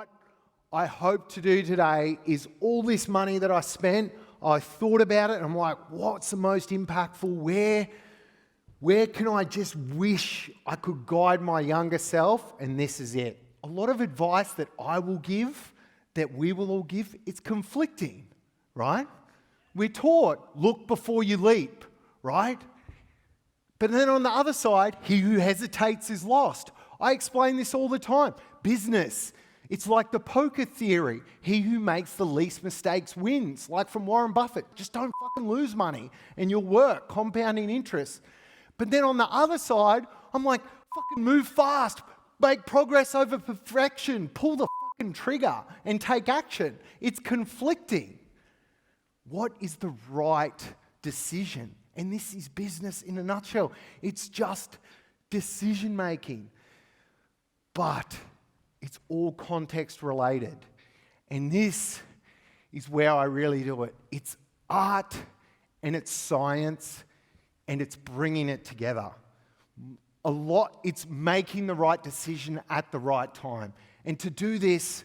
what I hope to do today is all this money that I spent, I thought about it and I'm like, what's the most impactful? Where can I just wish I could guide my younger self? And this is it. A lot of advice that I will give, that we will all give, it's conflicting, right? We're taught, look before you leap, right? But then on the other side, he who hesitates is lost. I explain this all the time. Business, it's like the poker theory. He who makes the least mistakes wins. Like from Warren Buffett, just don't fucking lose money and you'll work, compounding interest. But then on the other side, I'm like, fucking move fast, make progress over perfection, pull the fucking trigger and take action. It's conflicting. What is the right decision? And this is business in a nutshell. It's just decision making. But it's all context related. And this is where I really do it. It's art and it's science and it's bringing it together. It's making the right decision at the right time. And to do this,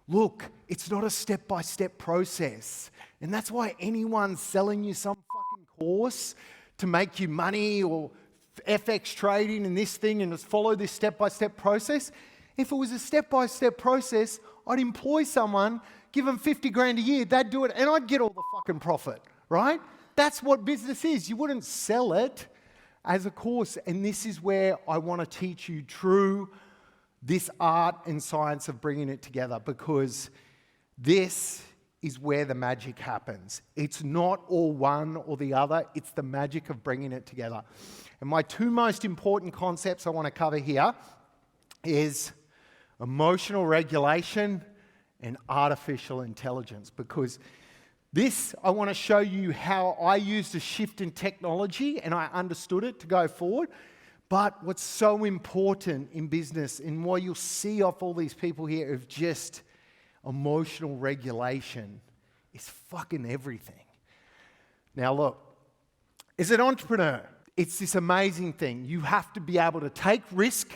look, it's not a step-by-step process. And that's why anyone's selling you some fucking course to make you money or FX trading and this thing and just follow this step-by-step process. If it was a step-by-step process, I'd employ someone, give them 50 grand a year, they'd do it, and I'd get all the fucking profit, right? That's what business is. You wouldn't sell it as a course. And this is where I want to teach you this art and science of bringing it together, because this is where the magic happens. It's not all one or the other. It's the magic of bringing it together. And my two most important concepts I want to cover here is emotional regulation and artificial intelligence, because I want to show you how I used a shift in technology and I understood it to go forward. But what's so important in business, and what you'll see off all these people here of just emotional regulation, is fucking everything. Now look, as an entrepreneur, it's this amazing thing. You have to be able to take risk.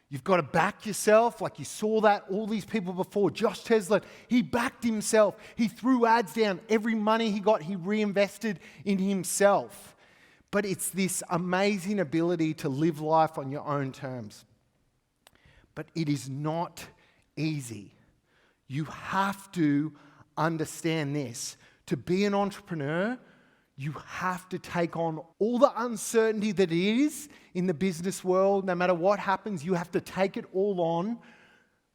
You've got to back yourself, like you saw that, all these people before. Josh Tesla, he backed himself. He threw ads down. Every money he got, he reinvested in himself. But it's this amazing ability to live life on your own terms. But it is not easy. You have to understand this. To be an entrepreneur, you have to take on all the uncertainty that is in the business world. No matter what happens, you have to take it all on,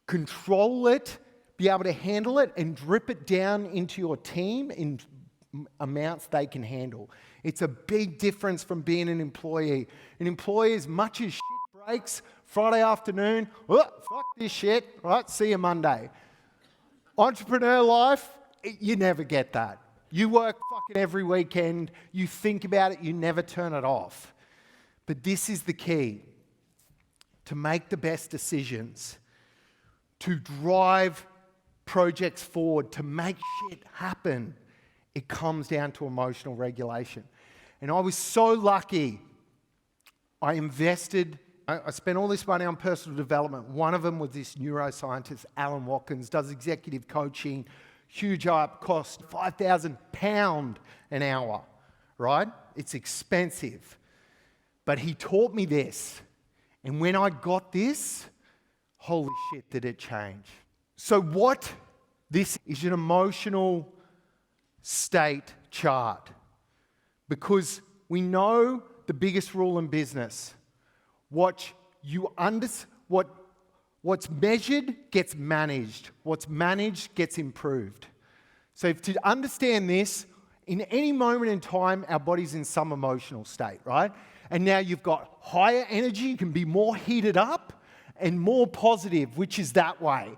control it, be able to handle it, and drip it down into your team in amounts they can handle. It's a big difference from being an employee. An employee, as much as shit breaks, Friday afternoon, oh, fuck this shit, right, see you Monday. Entrepreneur life, you never get that. You work fucking every weekend, you think about it, you never turn it off. But this is the key. To make the best decisions, to drive projects forward, to make shit happen, it comes down to emotional regulation. And I was so lucky. I spent all this money on personal development. One of them was this neuroscientist, Alan Watkins, does executive coaching, huge up, cost £5,000 an hour, right? It's expensive. But he taught me this. And when I got this, holy shit, did it change. So this is an emotional state chart. Because we know the biggest rule in business. What's measured gets managed. What's managed gets improved. So to understand this, in any moment in time, our body's in some emotional state, right? And now you've got higher energy, you can be more heated up and more positive, which is that way.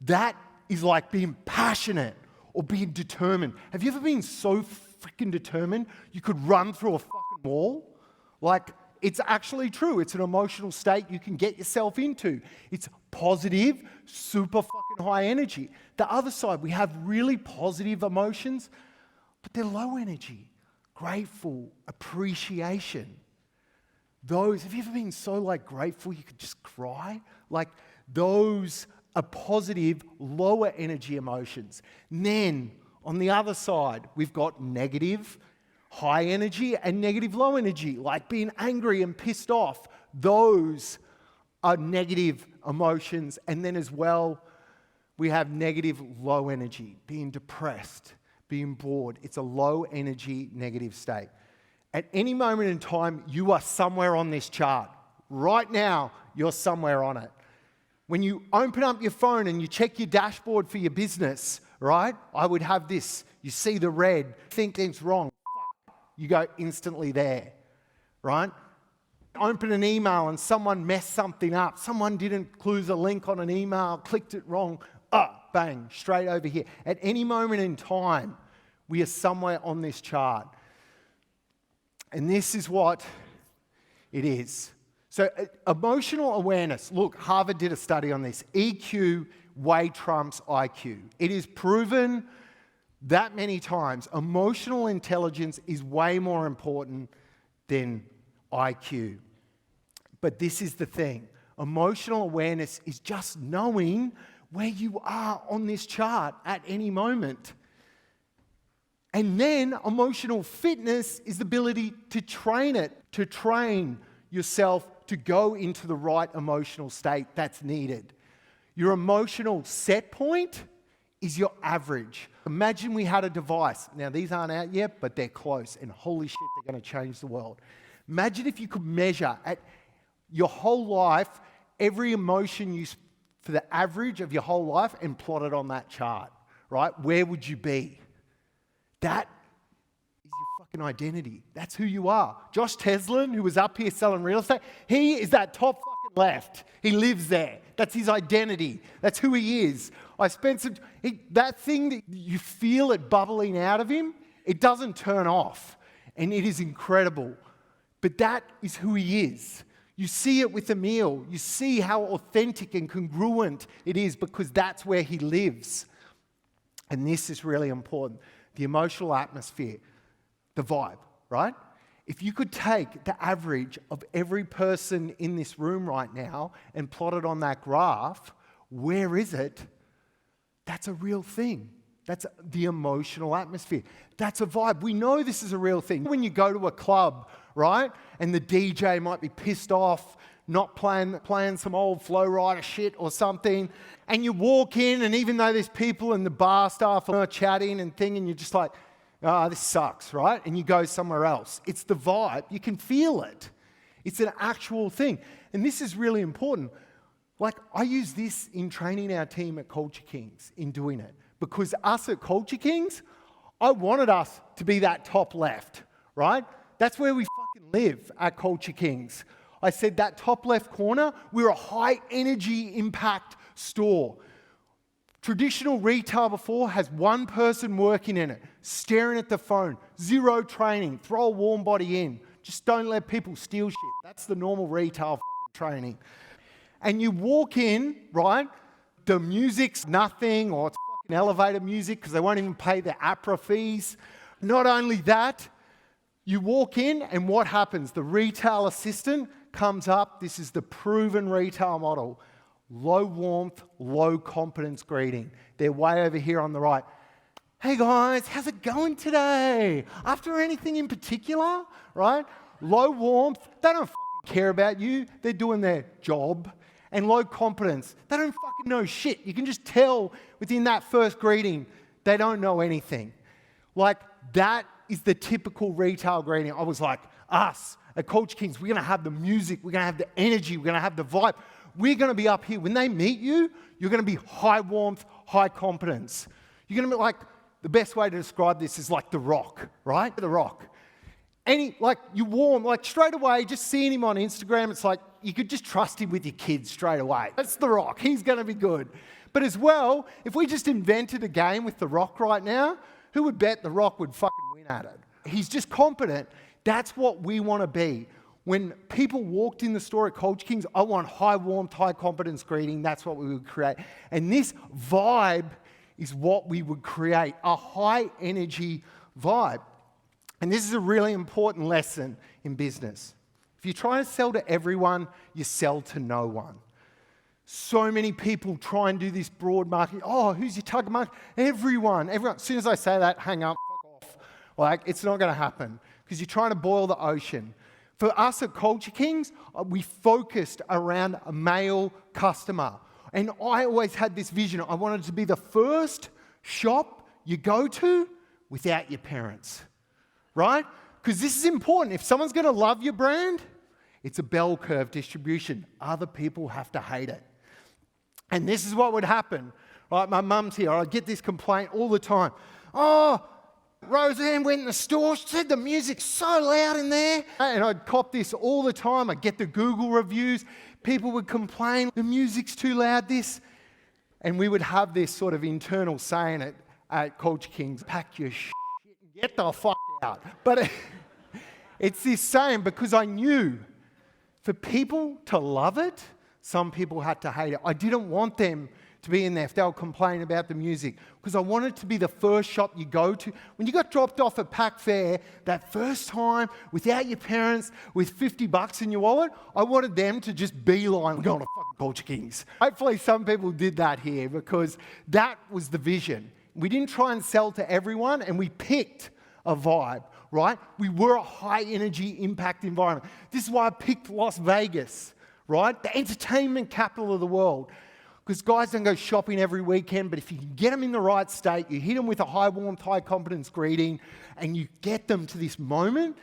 That is like being passionate or being determined. Have you ever been so freaking determined you could run through a fucking wall? Like, it's actually true. It's an emotional state you can get yourself into. It's positive, super fucking high energy. The other side, we have really positive emotions, but they're low energy. Grateful, appreciation. Have you ever been so grateful you could just cry? Those are positive, lower energy emotions. And then on the other side, we've got negative, high energy and negative, low energy, like being angry and pissed off. Those are negative emotions. And then as well, we have negative, low energy, being depressed, being bored. It's a low energy, negative state. At any moment in time, you are somewhere on this chart. Right now, you're somewhere on it. When you open up your phone and you check your dashboard for your business, right? I would have this. You see the red, think things wrong. You go instantly there, right? Open an email and someone messed something up. Someone didn't close a link on an email, clicked it wrong. Bang, straight over here. At any moment in time, we are somewhere on this chart. And this is what it is. So emotional awareness. Look, Harvard did a study on this. EQ way trumps IQ. It is proven that many times emotional intelligence is way more important than IQ. But this is the thing. Emotional awareness is just knowing where you are on this chart at any moment. And then emotional fitness is the ability to train it, to train yourself to go into the right emotional state that's needed. Your emotional set point is your average. Imagine we had a device. Now, these aren't out yet, but they're close, and holy shit, they're going to change the world. Imagine if you could measure at your whole life, every emotion you for the average of your whole life and plot it on that chart, right? Where would you be? That is your fucking identity. That's who you are. Josh Teslin, who was up here selling real estate, he is that top fucking left. He lives there. That's his identity. That's who he is. I spent some... that thing that you feel it bubbling out of him, it doesn't turn off. And it is incredible. But that is who he is. You see it with a meal. You see how authentic and congruent it is because that's where he lives. And this is really important. The emotional atmosphere, the vibe, right? If you could take the average of every person in this room right now and plot it on that graph, where is it? That's a real thing. That's the emotional atmosphere. That's a vibe. We know this is a real thing. When you go to a club, right, and the DJ might be pissed off, not playing some old Flow Rider shit or something, and you walk in, and even though there's people in the bar staff are chatting and thing, and you're just like, this sucks, right? And you go somewhere else. It's the vibe. You can feel it. It's an actual thing. And this is really important. Like, I use this in training our team at Culture Kings in doing it. Because us at Culture Kings, I wanted us to be that top left, right? That's where we fucking live at Culture Kings. I said that top left corner, we're a high energy impact store. Traditional retail before has one person working in it, staring at the phone, zero training, throw a warm body in. Just don't let people steal shit. That's the normal retail training. And you walk in, right? The music's nothing, or it's fucking elevator music because they won't even pay the APRA fees. Not only that, you walk in and what happens? The retail assistant comes up. This is the proven retail model. Low warmth, low confidence greeting. They're way over here on the right. Hey guys, how's it going today? After anything in particular, right? Low warmth, they don't fucking care about you. They're doing their job. And low confidence, they don't fucking know shit. You can just tell within that first greeting, they don't know anything. Like, that is the typical retail greeting. I was like, us at Culture Kings, we're going to have the music, we're going to have the energy, we're going to have the vibe. We're going to be up here. When they meet you, you're going to be high warmth, high confidence. You're going to be like, the best way to describe this is like The Rock, right? The Rock. You warm, like straight away, just seeing him on Instagram, it's like, you could just trust him with your kids straight away. That's The Rock. He's going to be good. But as well, if we just invented a game with The Rock right now, who would bet The Rock would fucking win at it? He's just competent. That's what we want to be. When people walked in the store at Culture Kings, I want high warmth, high confidence greeting. That's what we would create. And this vibe is what we would create, a high energy vibe. And this is a really important lesson in business. If you're trying to sell to everyone, you sell to no one. So many people try and do this broad marketing. Oh, who's your target market? Everyone. As soon as I say that, hang up, fuck off. Like, it's not going to happen because you're trying to boil the ocean. For us at Culture Kings, we focused around a male customer. And I always had this vision. I wanted to be the first shop you go to without your parents, right? Because this is important. If someone's going to love your brand, it's a bell curve distribution. Other people have to hate it. And this is what would happen. Right, my mum's here. I get this complaint all the time. Oh, Roseanne went in the store. She said the music's so loud in there. And I'd cop this all the time. I'd get the Google reviews. People would complain, the music's too loud, this. And we would have this sort of internal saying at Culture Kings, pack your shit and get the fuck out. But it's this saying because I knew for people to love it, some people had to hate it. I didn't want them to be in there if they were complaining about the music because I wanted to be the first shop you go to. When you got dropped off at Pack Fair that first time without your parents with $50 in your wallet, I wanted them to just beeline going to fucking Culture Kings. Hopefully some people did that here because that was the vision. We didn't try and sell to everyone and we picked a vibe, right? We were a high energy impact environment. This is why I picked Las Vegas, right? The entertainment capital of the world. Because guys don't go shopping every weekend, but if you can get them in the right state, you hit them with a high warmth, high confidence greeting, and you get them to this moment,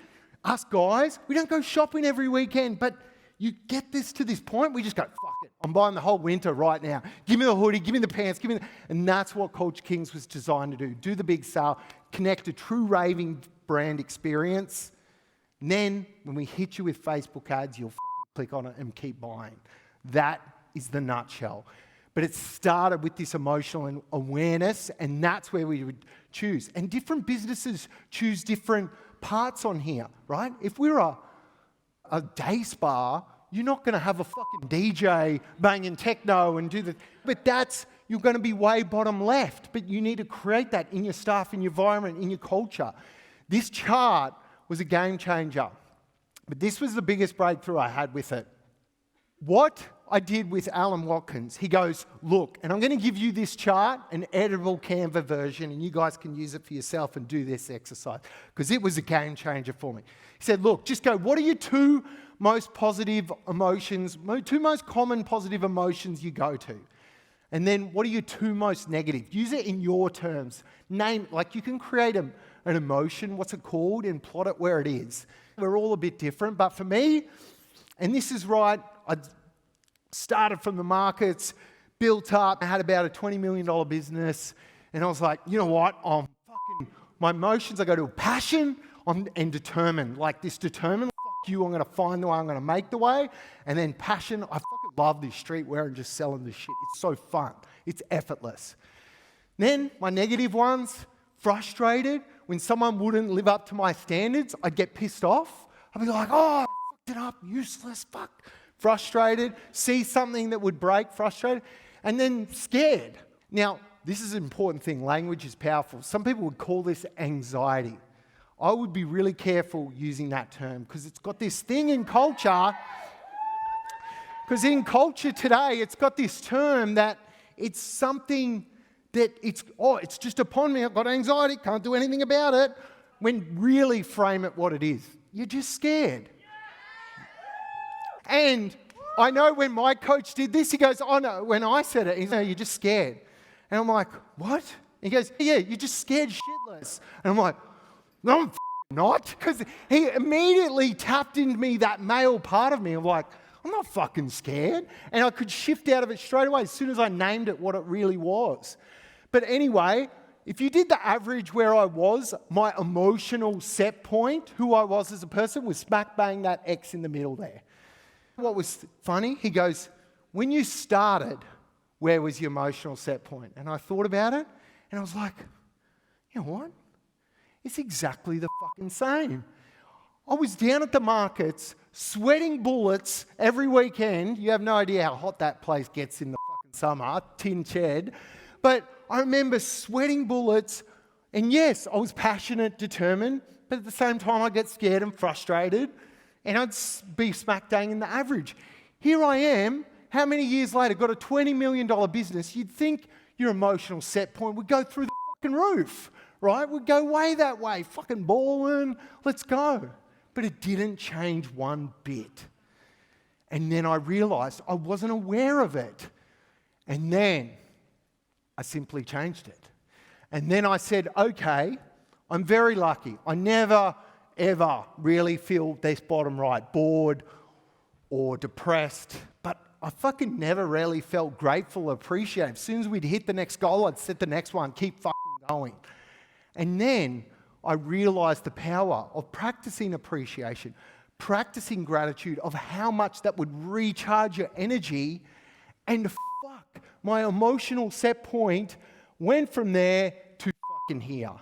us guys, we don't go shopping every weekend, but you get this to this point, we just go, fuck it, I'm buying the whole winter right now. Give me the hoodie, give me the pants, and that's what Culture Kings was designed to do. Do the big sale, connect a true raving brand experience, and then when we hit you with Facebook ads, you'll click on it and keep buying. That is the nutshell. But it started with this emotional awareness, and that's where we would choose. And different businesses choose different parts on here, right? If we're a day spa, you're not going to have a fucking DJ banging techno and do the... But you're going to be way bottom left. But you need to create that in your staff, in your environment, in your culture. This chart was a game changer. But this was the biggest breakthrough I had with it. What I did with Alan Watkins, he goes, look, and I'm going to give you this chart, an editable Canva version, and you guys can use it for yourself and do this exercise, because it was a game changer for me. He said, look, just go, what are your two most positive emotions, two most common positive emotions you go to? And then what are your two most negative? Use it in your terms. Name, like you can create an emotion, what's it called, and plot it where it is. We're all a bit different, but for me, and this is right, I started from the markets, built up, I had about a $20 million business, and I was like, you know what, my emotions, I go to passion and determined. Like this determined, fuck you, I'm going to find the way, I'm going to make the way. And then passion, I fucking love this streetwear and just selling this shit. It's so fun. It's effortless. Then my negative ones, frustrated. When someone wouldn't live up to my standards, I'd get pissed off. I'd be like, oh, I fucked it up, useless, fuck. Frustrated, see something that would break, frustrated, and then scared. Now, this is an important thing. Language is powerful. Some people would call this anxiety. I would be really careful using that term because it's got this thing in culture. Because in culture today, it's got this term that it's something that it's just upon me. I've got anxiety, can't do anything about it. When really frame it what it is. You're just scared. And I know when my coach did this, he goes, oh no, when I said it, he's no, you're just scared. And I'm like, what? He goes, yeah, you're just scared shitless. And I'm like, no, I'm not. Because he immediately tapped into me, that male part of me. I'm like, I'm not fucking scared. And I could shift out of it straight away as soon as I named it what it really was. But anyway, if you did the average where I was, my emotional set point, who I was as a person, was smack bang that X in the middle there. What was funny, he goes, when you started, where was your emotional set point? And I thought about it, and I was like, you know what? It's exactly the fucking same. I was down at the markets, sweating bullets every weekend. You have no idea how hot that place gets in the fucking summer, tin shed. But I remember sweating bullets, and yes, I was passionate, determined, but at the same time I get scared and frustrated. And I'd be smack dang in the average. Here I am How many years later, got a $20 million business, you'd think your emotional set point would go through the fucking roof, right? Would go way that way, fucking balling, let's go. But it didn't change one bit. And then I realized I wasn't aware of it. And then I simply changed it. And then I said, okay, I'm very lucky. I never, ever really feel this bottom right, bored or depressed. But I fucking never really felt grateful or appreciative. As soon as we'd hit the next goal, I'd set the next one, keep fucking going. And then I realized the power of practicing appreciation, practicing gratitude, of how much that would recharge your energy. And fuck, my emotional set point went from there to fucking here.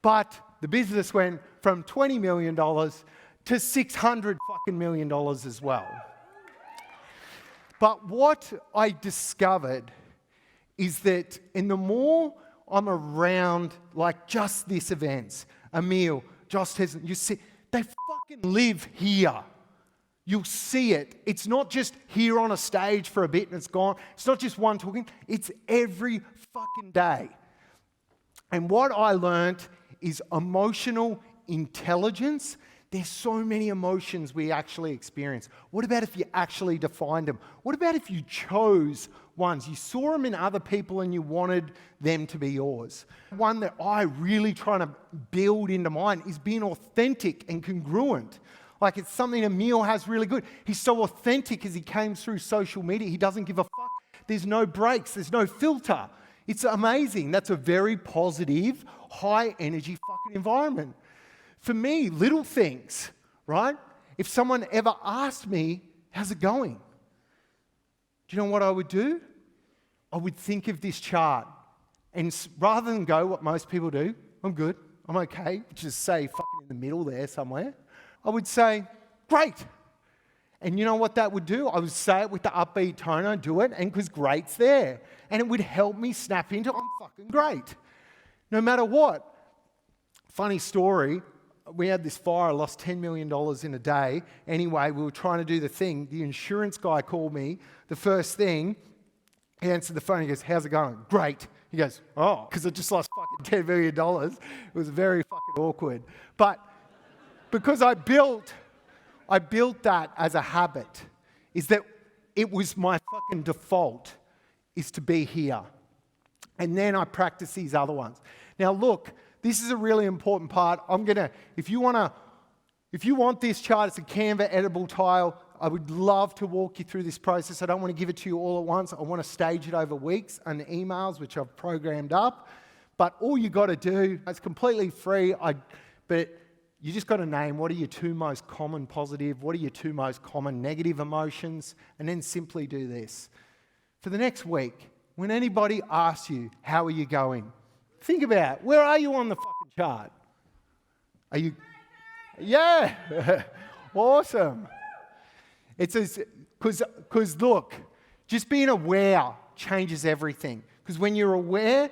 But the business went from $20 million to $600 fucking million as well. But what I discovered is that in the more I'm around like just these events, Emil, Josh Tesson, you see, they fucking live here. You'll see it. It's not just here on a stage for a bit and it's gone. It's not just one talking. It's every fucking day. And what I learned is emotional intelligence. There's so many emotions we actually experience. What about if you actually defined them? What about if you chose ones? You saw them in other people and you wanted them to be yours. One that I really trying to build into mine is being authentic and congruent. Like, it's something Emil has really good. He's so authentic as he came through social media. He doesn't give a fuck. There's no breaks. There's no filter. It's amazing. That's a very positive, high energy fucking environment. For me, little things, right? If someone ever asked me, how's it going? Do you know what I would do? I would think of this chart. And rather than go what most people do, I'm good, I'm okay, just say fucking in the middle there somewhere, I would say, great. And you know what that would do? I would say it with the upbeat tone, I'd do it, and because great's there. And it would help me snap into, I'm fucking great. No matter what. Funny story, we had this fire, I lost $10 million in a day. Anyway, we were trying to do the thing. The insurance guy called me. The first thing, he answered the phone, he goes, how's it going? Great. He goes, oh, because I just lost fucking $10 million. It was very fucking awkward. But because I built that as a habit, is that it was my fucking default, is to be here. And then I practice these other ones. Now look, this is a really important part. If you want this chart, it's a Canva editable tile. I would love to walk you through this process. I don't want to give it to you all at once. I want to stage it over weeks and emails, which I've programmed up. But all you got to do, it's completely free, but you just got to name what are your two most common positive, what are your two most common negative emotions, and then simply do this. For the next week, when anybody asks you, how are you going? Think about, where are you on the fucking chart? Are you? Yeah, awesome. It's because look, just being aware changes everything. Because when you're aware,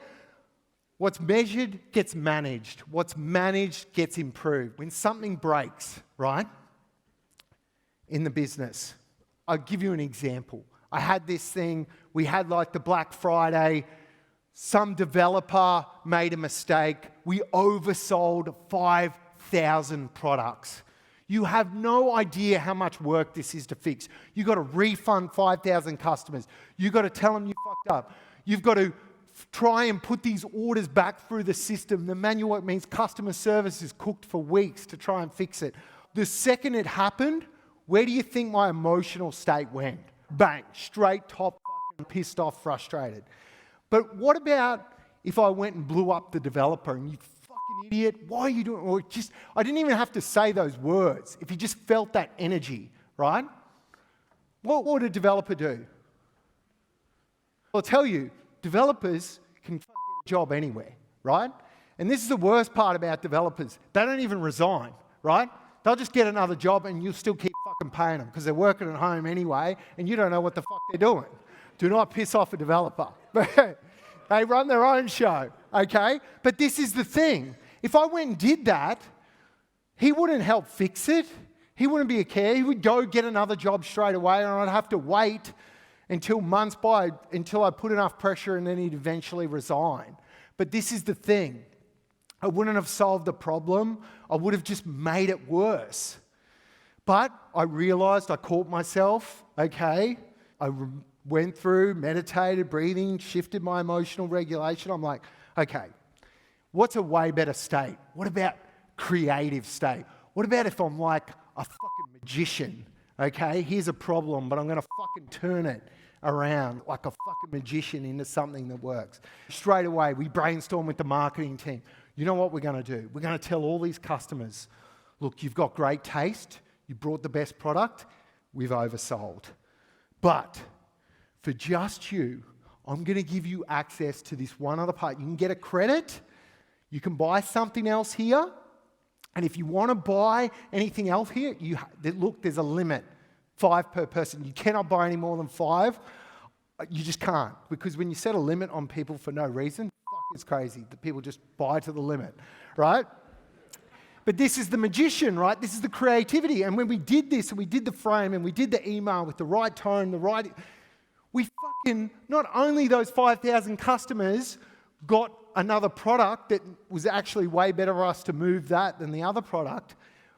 what's measured gets managed. What's managed gets improved. When something breaks, right, in the business, I'll give you an example. I had this thing, we had like the Black Friday, some developer made a mistake. We oversold 5,000 products. You have no idea how much work this is to fix. You've got to refund 5,000 customers. You've got to tell them you fucked up. You've got to try and put these orders back through the system. The manual work means customer service is cooked for weeks to try and fix it. The second it happened, where do you think my emotional state went? Bang, straight top, fucking pissed off, frustrated. But what about if I went and blew up the developer and you fucking idiot, why are you doing it? Or just, I didn't even have to say those words. If you just felt that energy, right? What would a developer do? I'll tell you, developers can get a job anywhere, right? And this is the worst part about developers. They don't even resign, right? They'll just get another job and you'll still keep fucking paying them because they're working at home anyway and you don't know what the fuck they're doing. Do not piss off a developer. They run their own show, okay? But this is the thing. If I went and did that, he wouldn't help fix it. He wouldn't be a care. He would go get another job straight away and I'd have to wait until months by, until I put enough pressure and then he'd eventually resign. But this is the thing. I wouldn't have solved the problem. I would have just made it worse. But I realized, I caught myself, okay? Went through, meditated, breathing, shifted my emotional regulation. I'm like, okay, what's a way better state? What about creative state? What about if I'm like a fucking magician? Okay, here's a problem, but I'm going to fucking turn it around like a fucking magician into something that works. Straight away, we brainstorm with the marketing team. You know what we're going to do? We're going to tell all these customers, look, you've got great taste. You brought the best product. We've oversold. But for just you, I'm going to give you access to this one other part. You can get a credit. You can buy something else here. And if you want to buy anything else here, look, there's a limit. 5 per person. You cannot buy any more than 5. You just can't. Because when you set a limit on people for no reason, it's crazy that people just buy to the limit, right? But this is the magician, right? This is the creativity. And when we did this, and we did the frame, and we did the email with the right tone, we fucking, not only those 5,000 customers got another product that was actually way better for us to move that than the other product,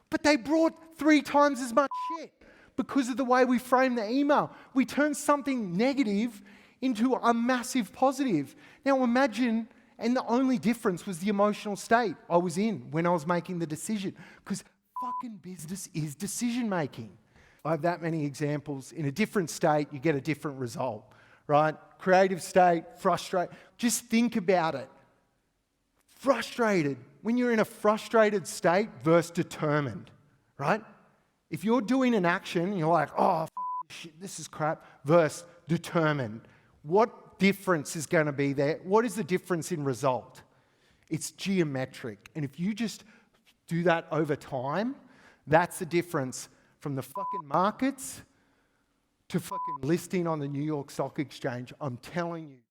but they brought 3 times as much shit because of the way we framed the email. We turned something negative into a massive positive. Now imagine, and the only difference was the emotional state I was in when I was making the decision, because fucking business is decision making. I have that many examples. In a different state, you get a different result, right? Creative state, frustrate. Just think about it. Frustrated. When you're in a frustrated state versus determined, right? If you're doing an action and you're like, oh, fuck this shit, this is crap, versus determined, what difference is going to be there? What is the difference in result? It's geometric. And if you just do that over time, that's the difference from the fucking markets to fucking listing on the New York Stock Exchange. I'm telling you.